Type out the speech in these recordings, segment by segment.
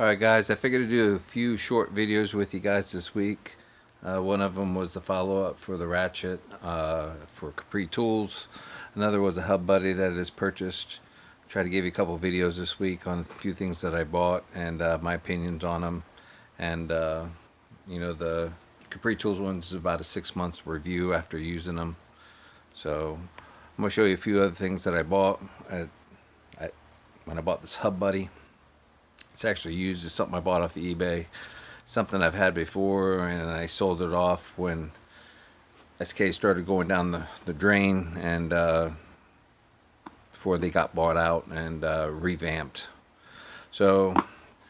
Alright guys, I figured to do a few short videos with you guys this week. One of them was the follow-up for the ratchet for Capri Tools. Another was a hub buddy that is purchased. Try to give you a couple videos this week on a few things that I bought and my opinions on them. And the Capri Tools one's about a 6 months review after using them. So I'm going to show you a few other things that I bought when I bought this hub buddy. It's actually used as something I bought off of eBay. Something I've had before, and I sold it off when SK started going down the drain, and before they got bought out and revamped. So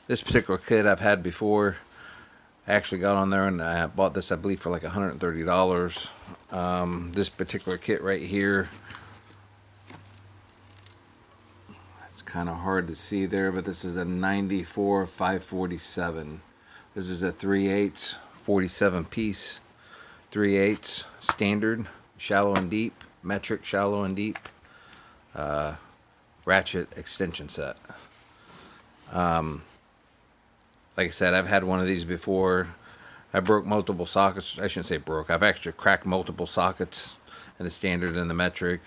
this particular kit I've had before. I actually got on there and I bought this, I believe, for like $130. This particular kit right here, kind of hard to see there, but this is a 94 547. This is a 3/8 47 piece, 3/8 standard, shallow and deep, metric shallow and deep, ratchet extension set. Like I said, I've had one of these before. I broke multiple sockets. I shouldn't say broke. I've actually cracked multiple sockets in the standard and the metric.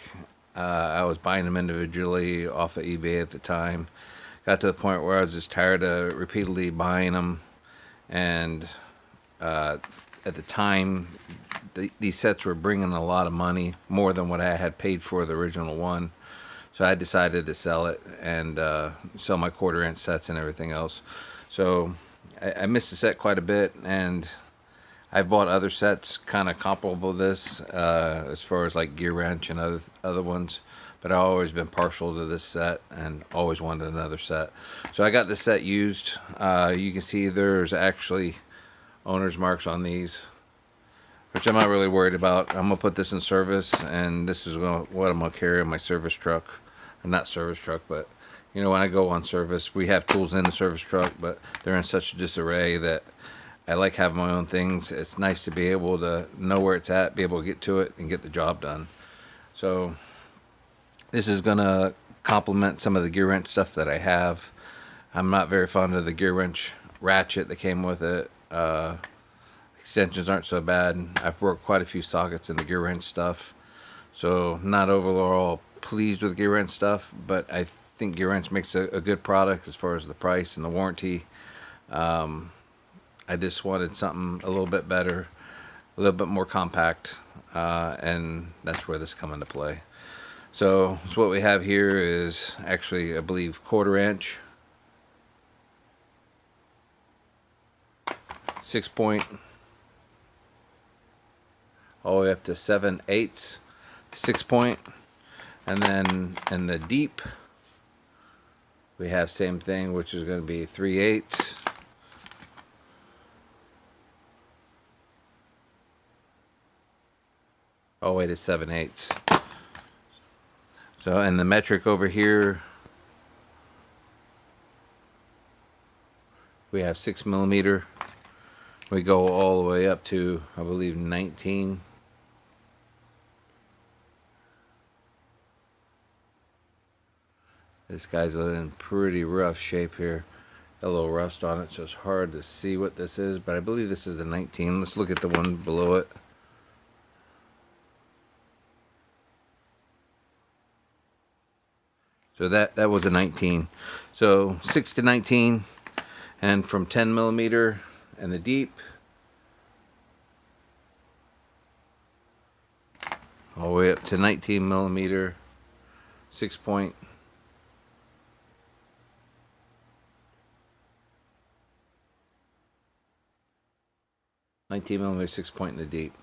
I was buying them individually off of eBay at the time. Got to the point where I was just tired of repeatedly buying them. And at the time, these sets were bringing a lot of money, more than what I had paid for the original one. So I decided to sell it and sell my 1/4 inch sets and everything else. So I missed the set quite a bit, and I've bought other sets kind of comparable to this, as far as like Gear Wrench and other ones, but I've always been partial to this set and always wanted another set. So I got this set used. You can see there's actually owner's marks on these, which I'm not really worried about. I'm gonna put this in service, and this is what I'm gonna carry in my service truck. Not service truck, but when I go on service, we have tools in the service truck, but they're in such disarray that I like having my own things. It's nice to be able to know where it's at, be able to get to it, and get the job done. So this is going to complement some of the Gear Wrench stuff that I have. I'm not very fond of the Gear Wrench ratchet that came with it. Extensions aren't so bad. I've worked quite a few sockets in the Gear Wrench stuff. So not overall pleased with Gear Wrench stuff, but I think Gear Wrench makes a good product as far as the price and the warranty. I just wanted something a little bit better, a little bit more compact, and that's where this come into play. So what we have here is actually, I believe, 1/4 inch, 6 point, all the way up to 7/8, 6 point, and then in the deep, we have same thing, which is going to be 3/8. All the way to 7/8. So, and the metric over here, we have 6mm. We go all the way up to, I believe, 19. This guy's in pretty rough shape here. Got a little rust on it, so it's hard to see what this is, but I believe this is the 19. Let's look at the one below it. So that was a 19. So 6 to 19, and from 10mm in the deep, all the way up to 19mm, 6 point. $19mm 6 point in the deep.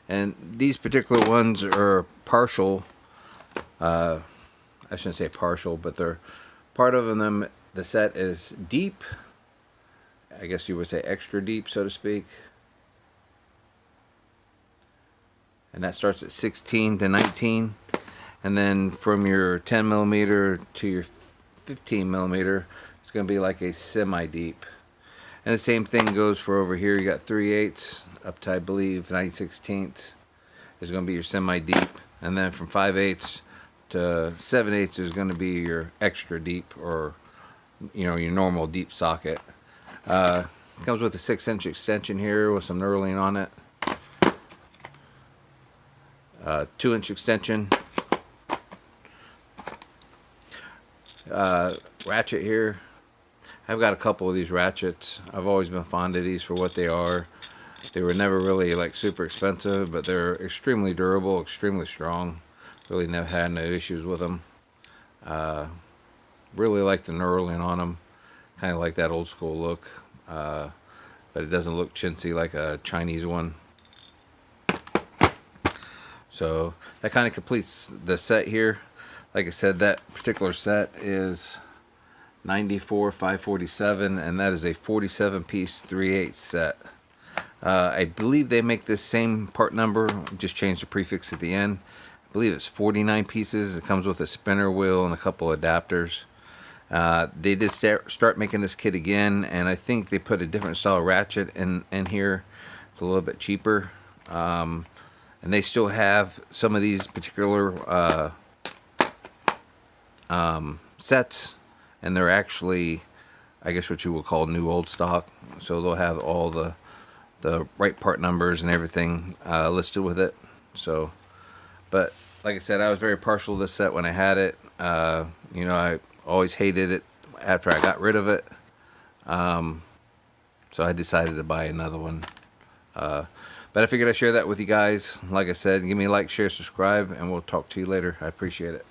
And these particular ones are partial. I shouldn't say partial, but they're part of them. The set is deep. I guess you would say extra deep, so to speak. And that starts at 16 to 19. And then from your 10mm to your 15mm, it's going to be like a semi-deep. And the same thing goes for over here. You got 3/8 up to, I believe, 9/16 is going to be your semi-deep. And then from 5/8 to 7/8 is going to be your extra deep, or your normal deep socket. Comes with a 6-inch extension here with some knurling on it. 2-inch extension. Ratchet here. I've got a couple of these ratchets. I've always been fond of these for what they are. They were never really like super expensive, but they're extremely durable, extremely strong. Really never had no issues with them. Really like the knurling on them. Kind of like that old school look. But it doesn't look chintzy like a Chinese one. So that kind of completes the set here. Like I said, that particular set is 94 547, and that is a 47 piece 3/8 set. I believe they make this same part number, just change the prefix at the end. I believe it's 49 pieces. It comes with a spinner wheel and a couple adapters. They did start making this kit again, and I think they put a different style ratchet in here. It's a little bit cheaper. And they still have some of these particular sets, and they're actually, I guess, what you would call new old stock. So they'll have all the right part numbers and everything listed with it. So, but like I said, I was very partial to this set when I had it. You know, I always hated it after I got rid of it. So I decided to buy another one. But I figured I'd share that with you guys. Like I said, give me a like, share, subscribe, and we'll talk to you later. I appreciate it.